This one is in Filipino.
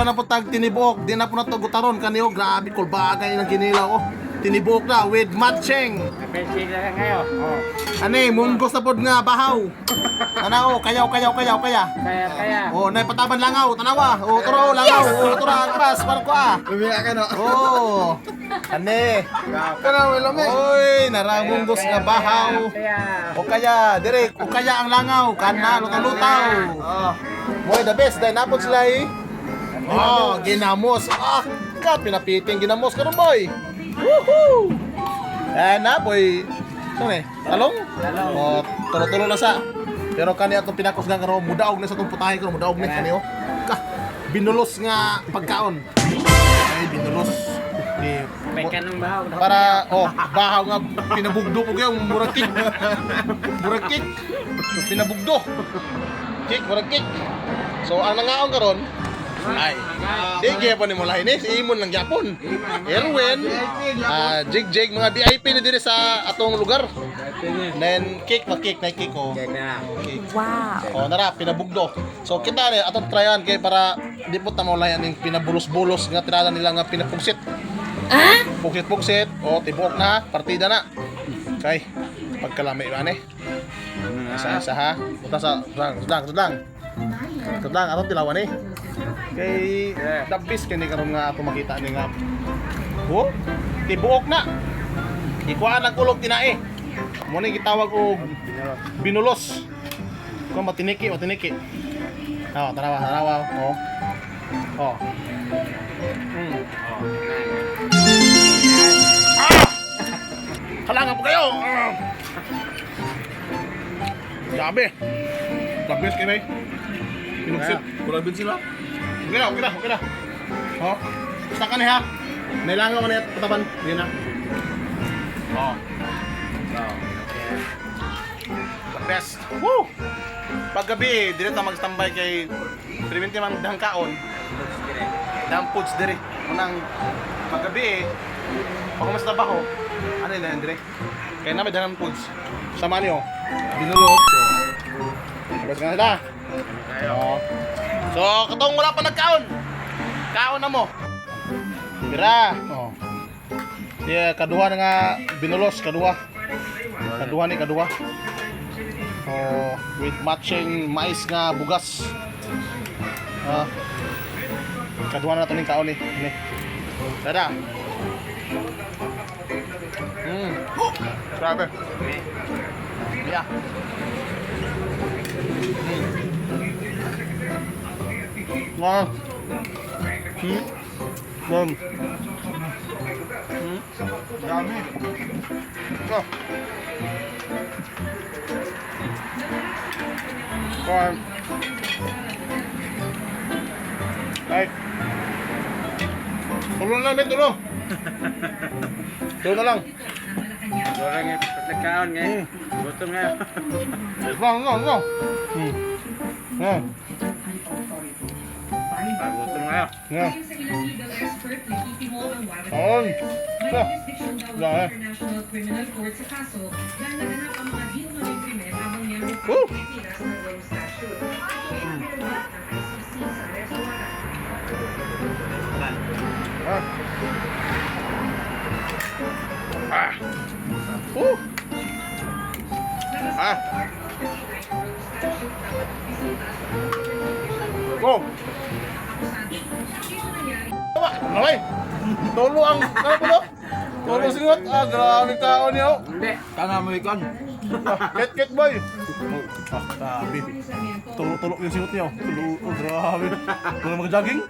na po tag tinibok. Di na po natugutaron kaniyo. Grabe, kulbagay ng ginilaw. Oh. Tinibok na with matching. Napensig na ngayon. Oh. Ani, munggos na po nga bahaw. Tanaw, kayaw. Kaya. Oh, naipataban langaw, tanawa. Oh, turo, langaw. Oh, turo, agpas, para ko ah. Lumiya ka no. Oh, ani. Kana mo lami. Oy, naramunggos nga bahaw. Kaya. O kaya, direk, o kaya ang langaw, kana, lutaw-lutaw. Oh. Boy, the best, dahil napon sila eh. Oh, ginamos. Ah, ka, pinapiting ginamos ka rin, boy. Woohoo! Eh na, boy. Ito eh, talong? O, tulo-tulo na sa. Pero kani atong pinakusgan ka rin, mudaog na sa itong putahe ko, mudaog na kani, oh. Ka, binulos nga pagkaon. Ay, binulos. May kanong bahaw. Para, oh, bahaw nga, pinabugdo ko kayo, murakik. Murakik. Pinabugdo. Kik, murakik. So, ang nangaon karon ay, di kaya pa ni mo lahin eh, si Imon lang yapon. Erwin, Jig, mga VIP na din sa atong lugar. Then, cake na cake ko. Kaya na. Cake. Wow. O, nara, pinabugdo. So, kita ni, atong tryan kay para di po tamo layan yung pinabulos-bulos nga tirada nila nga pinapugsit. Pugsit-pugsit, o, tibok na, partida na. Okay, pagkalami ba ni? Isa-isa ha. Punta sa, Tudang, atong tilawan eh. Kay dabis kini karon nga ato makita ni nga. Oh, tibuok na. Ikuan ang kulog tinae. Mo ni gitawag og binulos. Ko matiniki. Oh, tarawa. Oh. Oh. Halangan po kayo. Grabe. Dabis kini. Pinugsit. Kurang bin sila. Okay na. Oh. Basta ka ha. Nailangan ko na yung pataban. Yan na. Oh. The best. Woo! Paggabi, dito na mag-standby kay Preventi man dahang kaon. Dahang foods diri. Unang paggabi, pag mas trabaho, ano yun na dire? Kaya namin dahang foods. Sama niyo, binulot. Basta ka na. Oh. So, katong wala pa nagkaon. Kaon na mo. Pira. Oh. Yeah, kaduha na nga binulos, kaduha. Kaduha. Oh, with matching mais nga bugas. Kaduha na ito ng kaon eh. Ini. Tada. Grabe. Yeah. Wow. Dami. Oh. Corn. Ay. Tulong lang, Ben, tulong. Tulong na lang. Orang yang pagkaon ngayon. Gutom ngayon. Lang. Gutom ngayon. Yeah. On. Lah. Go. Ay, tolo ang ano po no? Tolo singot. Grabe kaon niyo. Hindi. Kana mo ikan. Ket boy. Grabe. Tolo yung singot niyo. Grabe. Tulo mag-jogging.